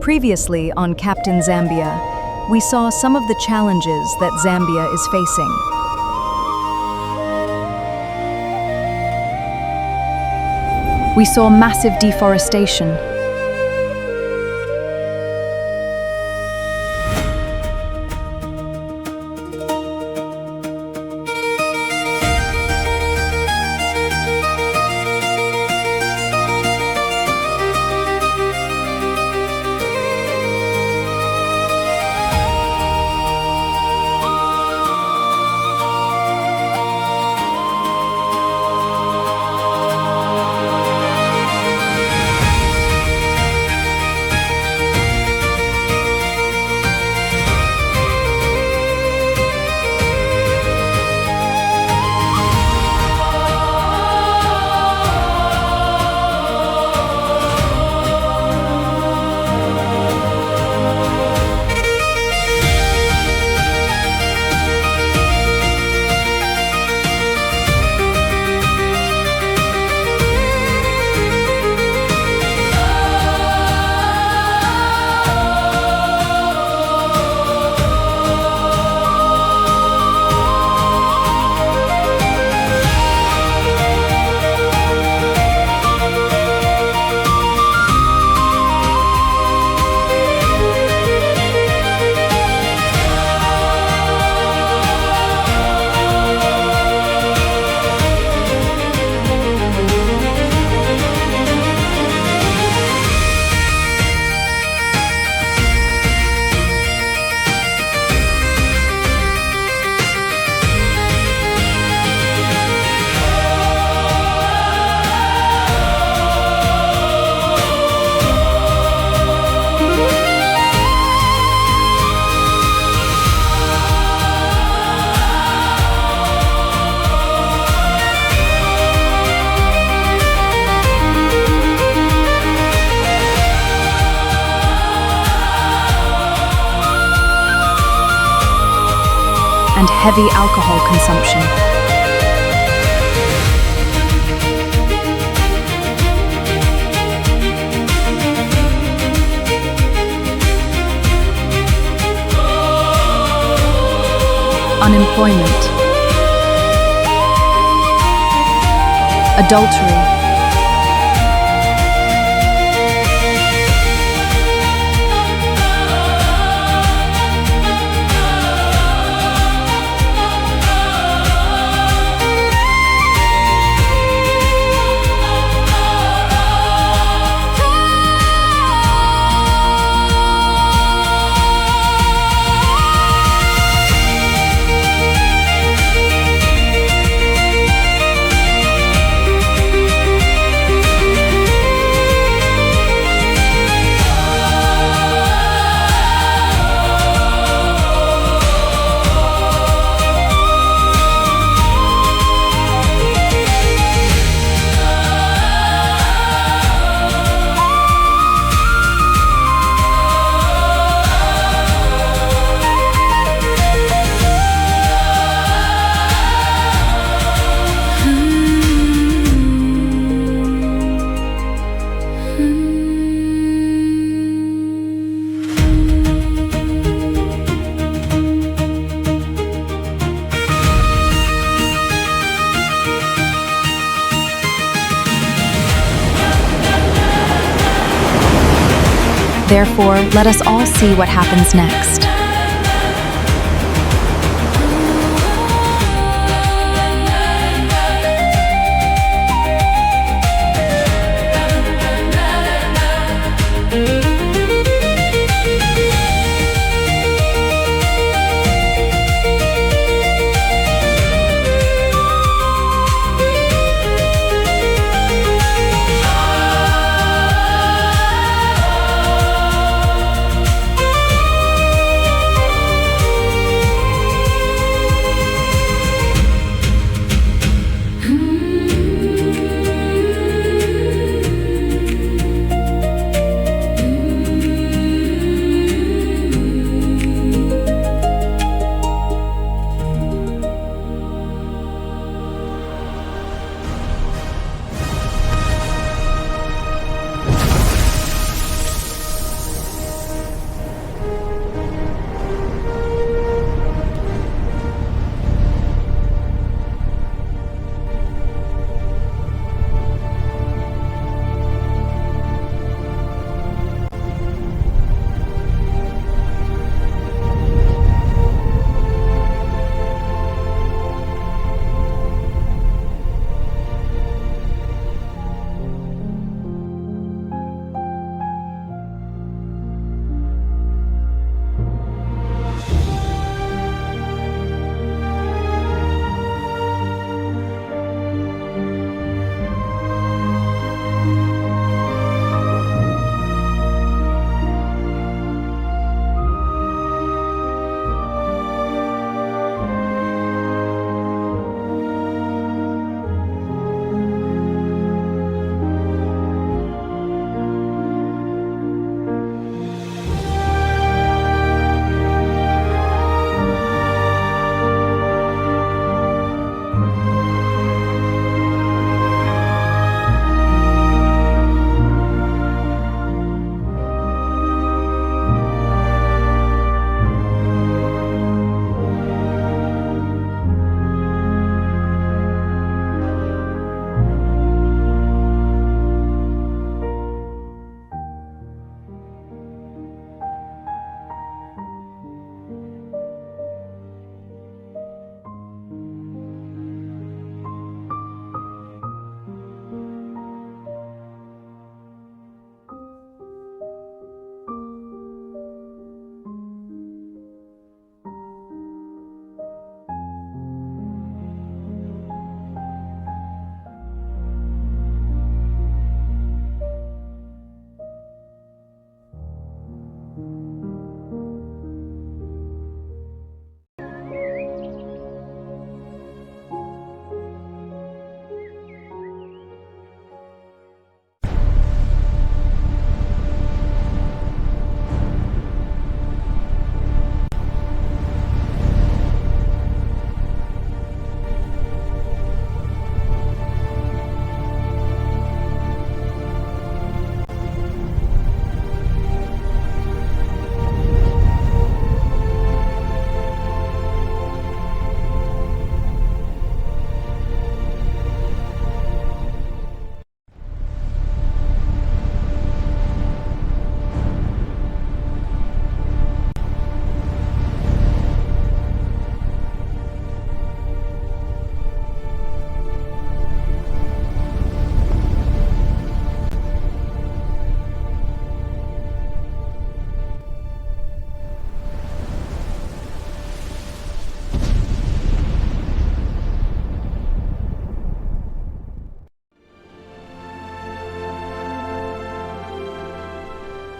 Previously on Captain Zambia, we saw some of the challenges that Zambia is facing. We saw massive deforestation, and heavy alcohol consumption. Unemployment, adultery, Therefore, let us all see what happens next.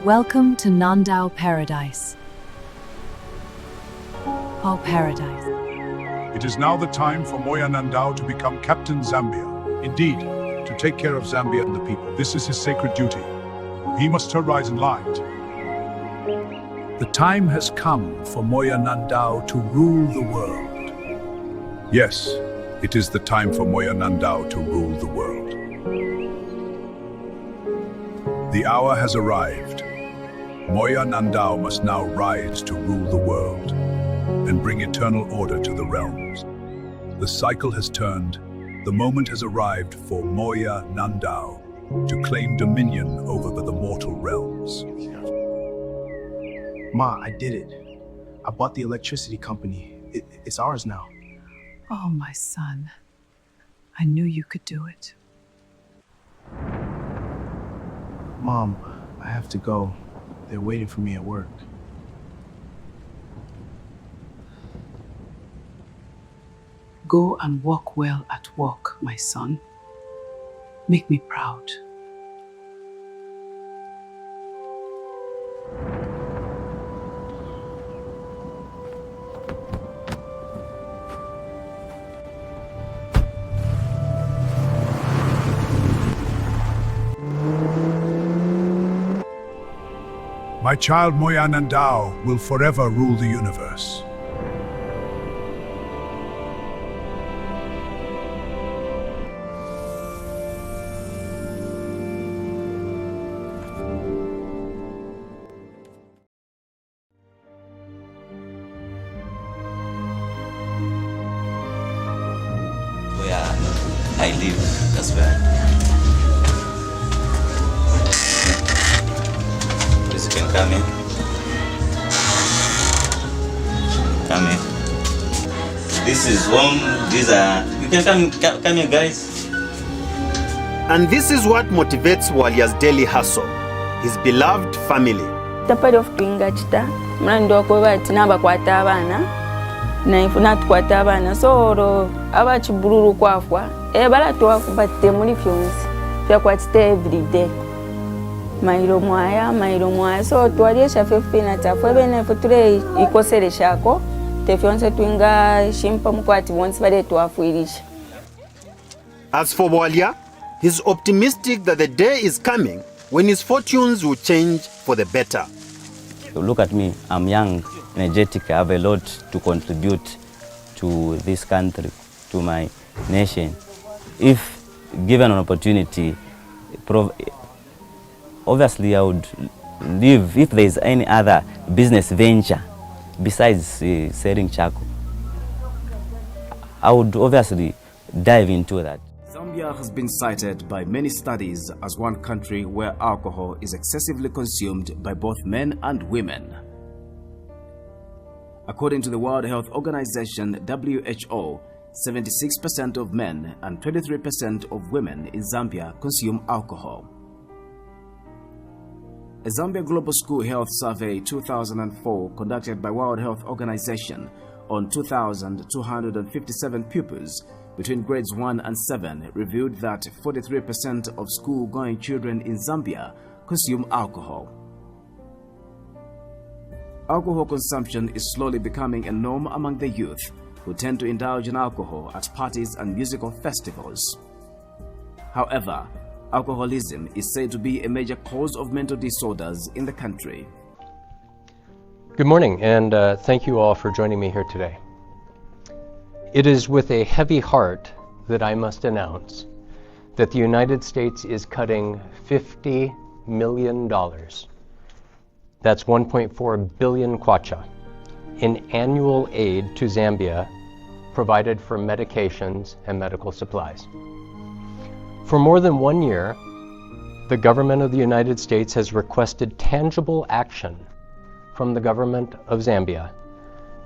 Welcome to Nandao Paradise. Oh, paradise. It is now the time for Moya Nandanda to become Captain Zambia. Indeed, to take care of Zambia and the people. This is his sacred duty. He must rise in light. The time has come for Moya Nandanda to rule the world. Yes, it is the time for Moya Nandanda to rule the world. The hour has arrived. Moya Nandanda must now rise to rule the world and bring eternal order to the realms. The cycle has turned. The moment has arrived for Moya Nandanda to claim dominion over the mortal realms. Ma, I did it. I bought the electricity company. It's ours now. Oh, my son. I knew you could do it. Mom, I have to go. They're waiting for me at work. Go and walk well at work, my son. Make me proud. My child Moya Nandanda will forever rule the universe. Where I live as well. Please, you can come in. Come in. This is home. These are. You can come here, guys. And this is what motivates Walia's daily hustle, his beloved family. Tapari of Twingachita, Mrando Kovati Nabakwata Abana, Naifuna Twata Abana, so Abachi Buru Kwafwa, Ebala to have but the Munifuns, Yakwate every day. Mairo Moya, so to Adesha Finata, for Benefotre, Ecosere Shako, the fiance Twinga, Shimpamquati once by the 12 Swedish. As for Walia, he's optimistic that the day is coming when his fortunes will change for the better. Look at me, I'm young, energetic, I have a lot to contribute to this country, to my nation. If given an opportunity, obviously I would live if there is any other business venture besides selling charcoal. I would obviously dive into that. Zambia has been cited by many studies as one country where alcohol is excessively consumed by both men and women. According to the World Health Organization, WHO, 76% of men and 23% of women in Zambia consume alcohol. A Zambia Global School Health Survey 2004 conducted by World Health Organization on 2,257 pupils between grades 1 and 7 revealed that 43% of school-going children in Zambia consume alcohol. Alcohol consumption is slowly becoming a norm among the youth, who tend to indulge in alcohol at parties and musical festivals. However, alcoholism is said to be a major cause of mental disorders in the country. Good morning, and thank you all for joining me here today. It is with a heavy heart that I must announce that the United States is cutting $50 million, that's 1.4 billion kwacha, in annual aid to Zambia provided for medications and medical supplies. For more than 1 year, the government of the United States has requested tangible action from the government of Zambia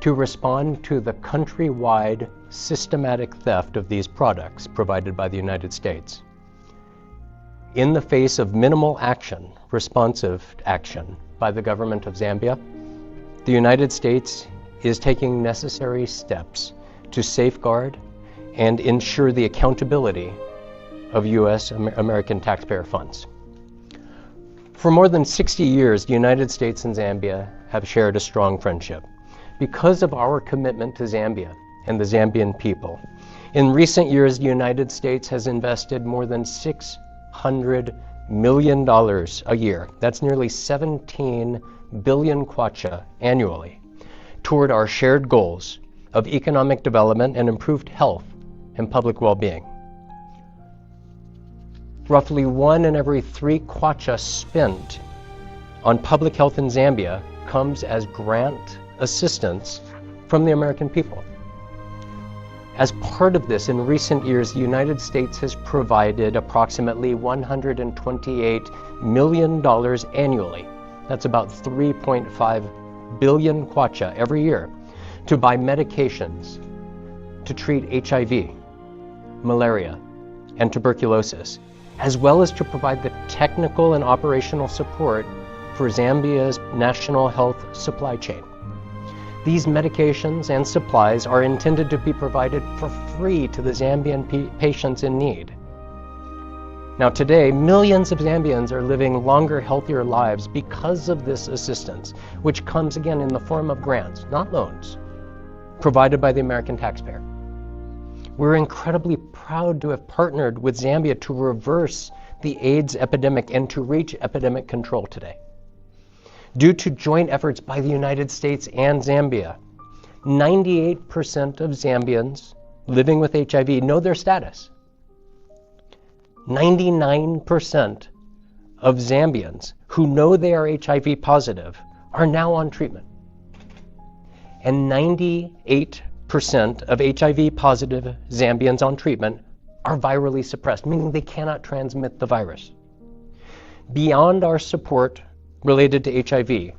to respond to the countrywide systematic theft of these products provided by the United States. In the face of minimal action, responsive action by the government of Zambia, the United States is taking necessary steps to safeguard and ensure the accountability of U.S. American taxpayer funds. For more than 60 years, the United States and Zambia have shared a strong friendship. Because of our commitment to Zambia and the Zambian people, in recent years, the United States has invested more than $600 million a year. That's nearly 17 billion kwacha annually toward our shared goals of economic development and improved health and public well-being. Roughly 1 in every 3 kwacha spent on public health in Zambia comes as grant assistance from the American people. As part of this, in recent years, the United States has provided approximately $128 million annually. That's about 3.5 billion kwacha every year to buy medications to treat HIV, malaria, and tuberculosis, as well as to provide the technical and operational support for Zambia's national health supply chain. These medications and supplies are intended to be provided for free to the Zambian patients in need. Now today, millions of Zambians are living longer, healthier lives because of this assistance, which comes again in the form of grants, not loans, provided by the American taxpayer. We're incredibly proud to have partnered with Zambia to reverse the AIDS epidemic and to reach epidemic control today. Due to joint efforts by the United States and Zambia, 98% of Zambians living with HIV know their status. 99% of Zambians who know they are HIV positive are now on treatment. And 98% of HIV positive Zambians on treatment are virally suppressed, meaning they cannot transmit the virus. Beyond our support related to HIV,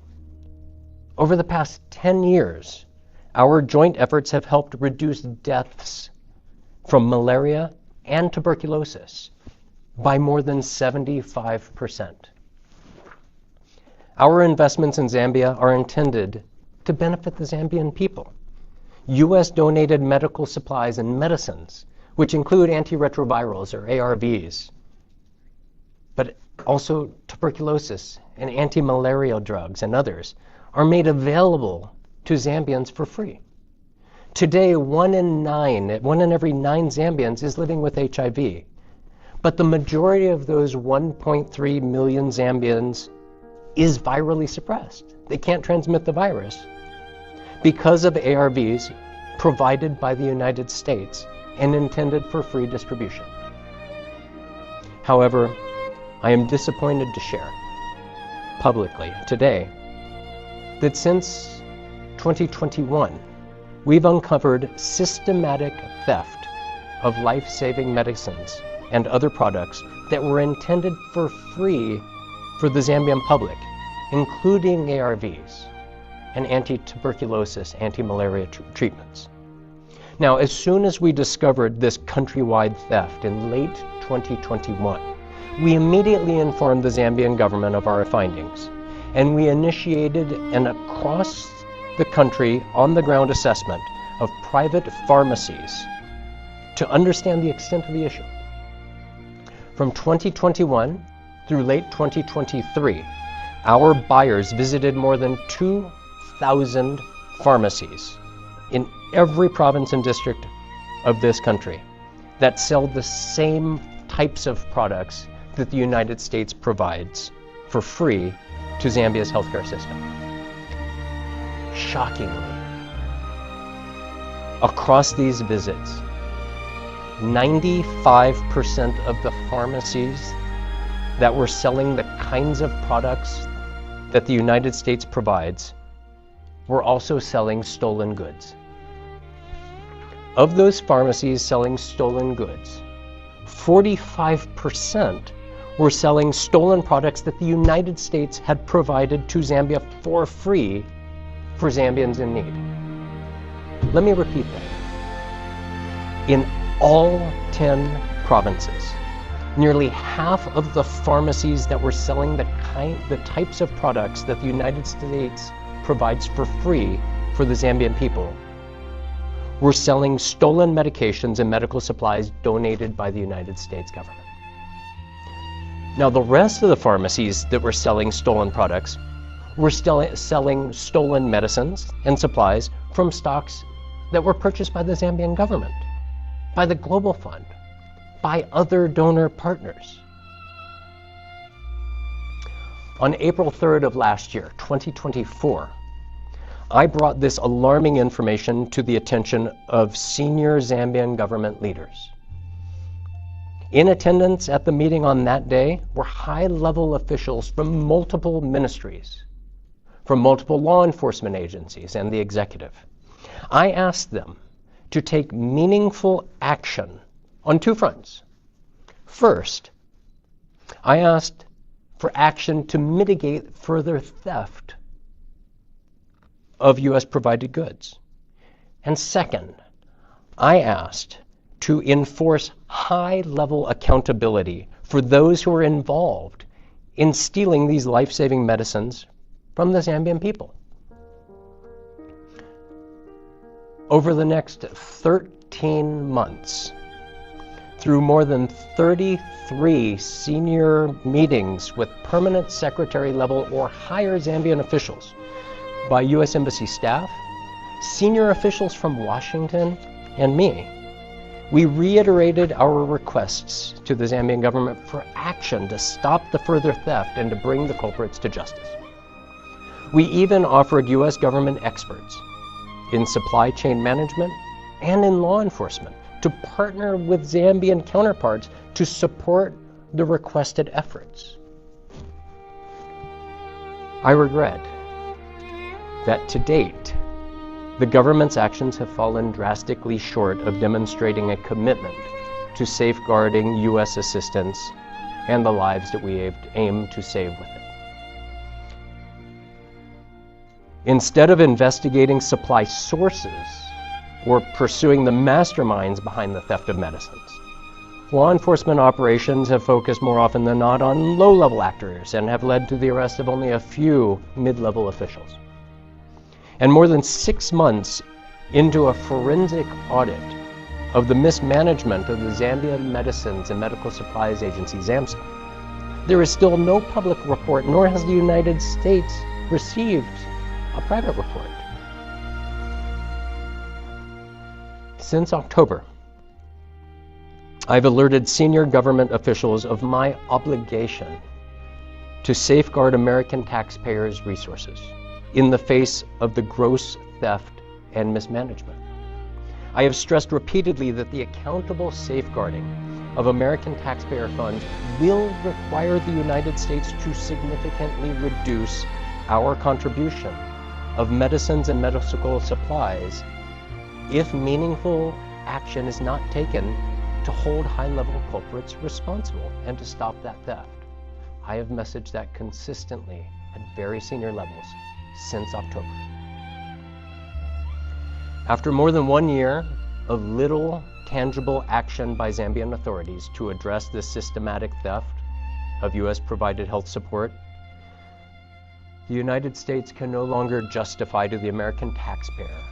over the past 10 years, our joint efforts have helped reduce deaths from malaria and tuberculosis by more than 75%. Our investments in Zambia are intended to benefit the Zambian people. U.S. donated medical supplies and medicines, which include antiretrovirals or ARVs, but also tuberculosis and anti-malarial drugs and others, are made available to Zambians for free. Today, 1 in every 9 Zambians is living with HIV. But the majority of those 1.3 million Zambians is virally suppressed. They can't transmit the virus because of ARVs provided by the United States and intended for free distribution. However, I am disappointed to share publicly today that since 2021, we've uncovered systematic theft of life-saving medicines and other products that were intended for free for the Zambian public, including ARVs and anti-tuberculosis, anti-malaria treatments. Now, as soon as we discovered this countrywide theft in late 2021, we immediately informed the Zambian government of our findings, and we initiated an across the country on-the-ground assessment of private pharmacies to understand the extent of the issue. From 2021 through late 2023, our buyers visited more than 2,000 pharmacies in every province and district of this country that sell the same types of products that the United States provides for free to Zambia's healthcare system. Shockingly, across these visits, 95% of the pharmacies that were selling the kinds of products that the United States provides were also selling stolen goods. Of those pharmacies selling stolen goods, 45% were selling stolen products that the United States had provided to Zambia for free for Zambians in need. Let me repeat that. In all 10 provinces, nearly half of the pharmacies that were selling the types of products that the United States provides for free for the Zambian people were selling stolen medications and medical supplies donated by the United States government. Now, the rest of the pharmacies that were selling stolen products were still selling stolen medicines and supplies from stocks that were purchased by the Zambian government, by the Global Fund, by other donor partners. On April 3rd of last year, 2024, I brought this alarming information to the attention of senior Zambian government leaders. In attendance at the meeting on that day were high-level officials from multiple ministries, from multiple law enforcement agencies and the executive. I asked them to take meaningful action on two fronts. First, I asked for action to mitigate further theft of U.S.-provided goods. And second, I asked to enforce high-level accountability for those who are involved in stealing these life-saving medicines from the Zambian people. Over the next 13 months, through more than 33 senior meetings with permanent secretary level or higher Zambian officials, by U.S. Embassy staff, senior officials from Washington, and me, we reiterated our requests to the Zambian government for action to stop the further theft and to bring the culprits to justice. We even offered U.S. government experts in supply chain management and in law enforcement to partner with Zambian counterparts to support the requested efforts. I regret that to date, the government's actions have fallen drastically short of demonstrating a commitment to safeguarding U.S. assistance and the lives that we aim to save with it. Instead of investigating supply sources or pursuing the masterminds behind the theft of medicines, law enforcement operations have focused more often than not on low-level actors and have led to the arrest of only a few mid-level officials. And more than 6 months into a forensic audit of the mismanagement of the Zambia Medicines and Medical Supplies Agency, ZAMSA, there is still no public report, nor has the United States received a private report. Since October, I've alerted senior government officials of my obligation to safeguard American taxpayers' resources in the face of the gross theft and mismanagement. I have stressed repeatedly that the accountable safeguarding of American taxpayer funds will require the United States to significantly reduce our contribution of medicines and medical supplies if meaningful action is not taken to hold high-level culprits responsible and to stop that theft. I have messaged that consistently at very senior levels since October. After more than 1 year of little tangible action by Zambian authorities to address this systematic theft of U.S.-provided health support, the United States can no longer justify to the American taxpayer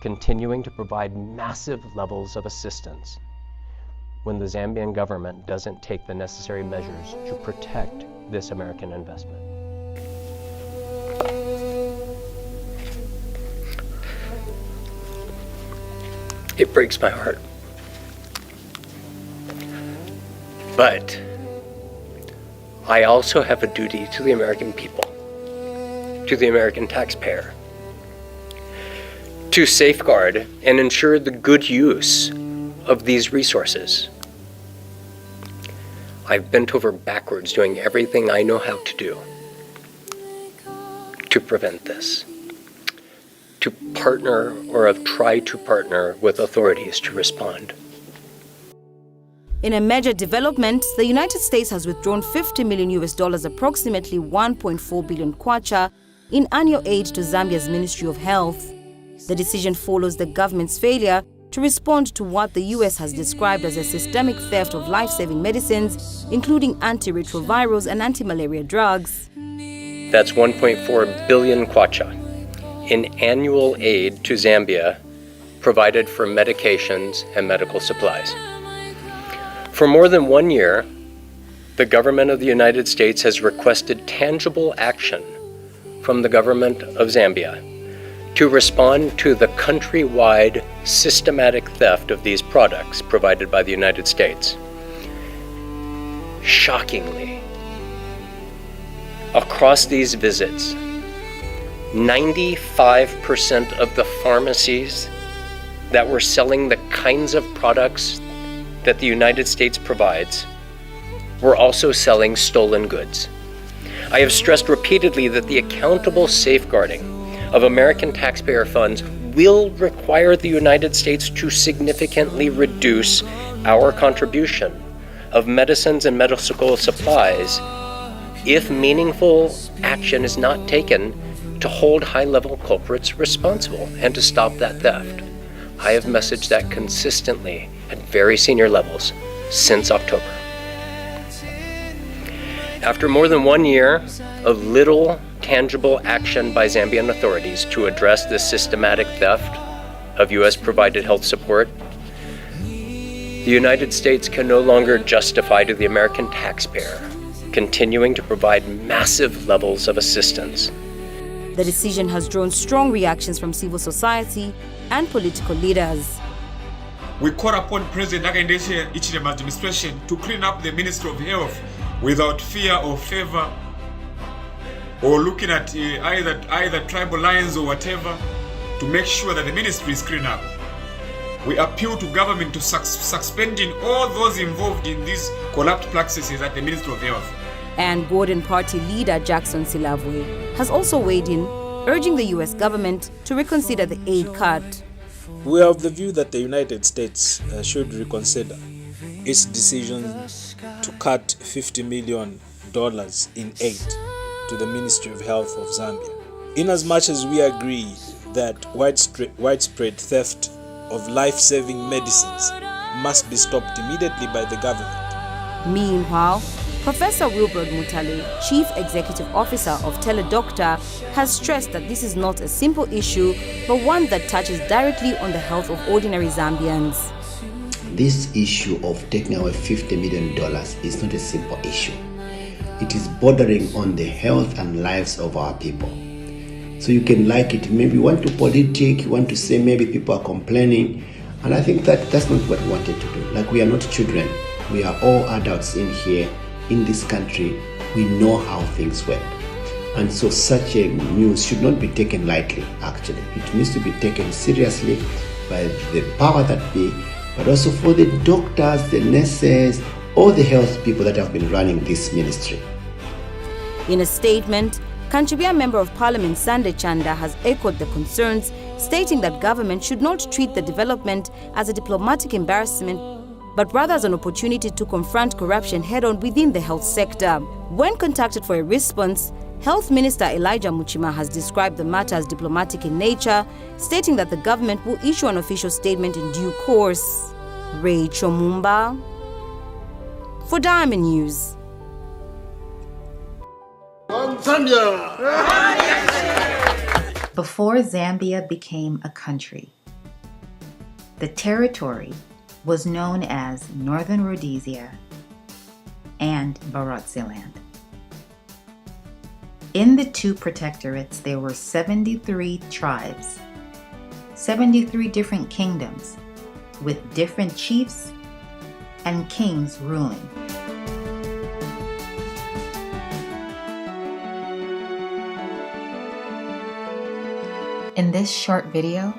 continuing to provide massive levels of assistance when the Zambian government doesn't take the necessary measures to protect this American investment. It breaks my heart. But I also have a duty to the American people, to the American taxpayer, to safeguard and ensure the good use of these resources. I've bent over backwards doing everything I know how to do to prevent this, to partner or have tried to partner with authorities to respond. In a major development, the United States has withdrawn $50 million, approximately 1.4 billion kwacha, in annual aid to Zambia's Ministry of Health. The decision follows the government's failure to respond to what the U.S. has described as a systemic theft of life-saving medicines, including antiretrovirals and anti-malaria drugs. That's 1.4 billion kwacha in annual aid to Zambia provided for medications and medical supplies. For more than 1 year, the government of the United States has requested tangible action from the government of Zambia to respond to the countrywide systematic theft of these products provided by the United States. Shockingly, across these visits, 95% of the pharmacies that were selling the kinds of products that the United States provides were also selling stolen goods. I have stressed repeatedly that the accountable safeguarding of American taxpayer funds will require the United States to significantly reduce our contribution of medicines and medical supplies if meaningful action is not taken to hold high-level culprits responsible and to stop that theft. I have messaged that consistently at very senior levels since October. After more than 1 year of little tangible action by Zambian authorities to address this systematic theft of US-provided health support, the United States can no longer justify to the American taxpayer continuing to provide massive levels of assistance. The decision has drawn strong reactions from civil society and political leaders. We call upon President Hakainde Hichilem's administration to clean up the Ministry of Health without fear or favor, or looking at either tribal lines or whatever, to make sure that the ministry is clean up. We appeal to government to suspending all those involved in these corrupt practices at the Ministry of Health. And Gordon Party leader Jackson Silavwe has also weighed in, urging the US government to reconsider the aid cut. We are of the view that the United States should reconsider its decision to cut $50 million in aid to the Ministry of Health of Zambia. Inasmuch as we agree that widespread theft of life-saving medicines must be stopped immediately by the government. Meanwhile, Professor Wilbrod Mutale, Chief Executive Officer of Teledoctor, has stressed that this is not a simple issue, but one that touches directly on the health of ordinary Zambians. This issue of taking away $50 million is not a simple issue. It is bordering on the health and lives of our people. So you can like it, maybe you want to politic, you want to say maybe people are complaining, and I think that that's not what we wanted to do. Like, we are not children, we are all adults in here, in this country. We know how things work. And so such a news should not be taken lightly, actually. It needs to be taken seriously by the power that be, but also for the doctors, the nurses, all the health people that have been running this ministry. In a statement, Kanchibia Member of Parliament Sande Chanda has echoed the concerns, stating that government should not treat the development as a diplomatic embarrassment, but rather as an opportunity to confront corruption head-on within the health sector. When contacted for a response, Health Minister Elijah Muchima has described the matter as diplomatic in nature, stating that the government will issue an official statement in due course. Rachel Mumba for Diamond News. Before Zambia became a country, the territory was known as Northern Rhodesia and Barotseland. In the two protectorates, there were 73 tribes, 73 different kingdoms, with different chiefs and kings ruling. In this short video,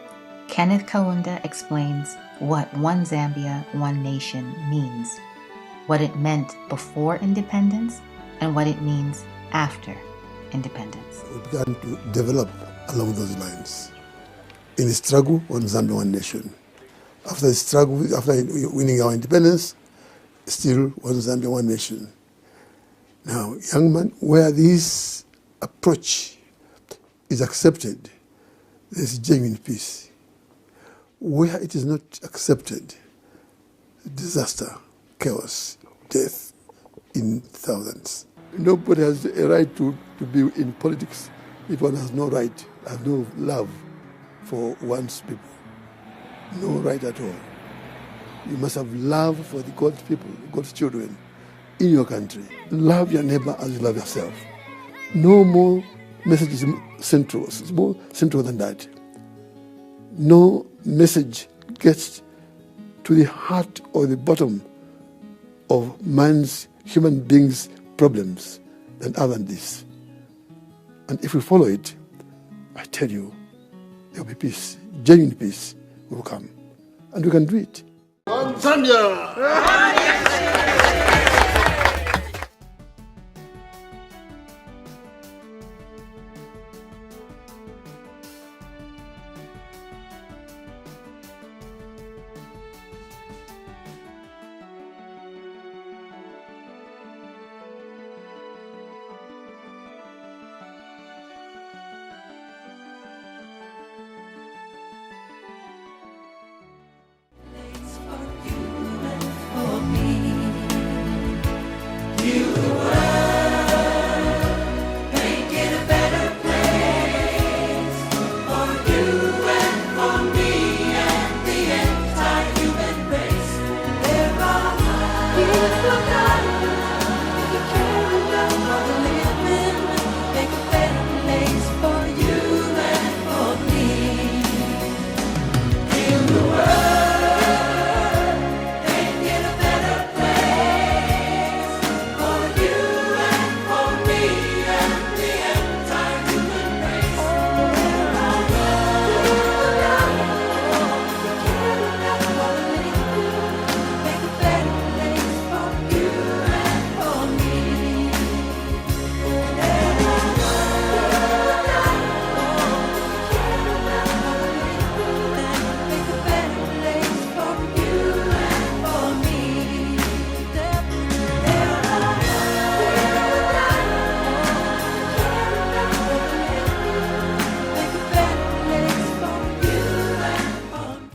Kenneth Kaunda explains what One Zambia, One Nation means, what it meant before independence, and what it means after independence. We began to develop along those lines. In the struggle, One Zambia, One Nation. After the struggle, after winning our independence, still One Zambia, One Nation. Now, young man, where this approach is accepted, there's genuine peace. Where it is not accepted, disaster, chaos, death in thousands. Nobody has a right to be in politics if one has no right, has no love for one's people. No right at all. You must have love for the God's people, God's children, in your country. Love your neighbor as you love yourself. No more messages central. It's more central than that. No message gets to the heart or the bottom of human beings' problems than other than this. And if we follow it, I tell you, there will be peace, genuine peace will come. And we can do it. Zambia!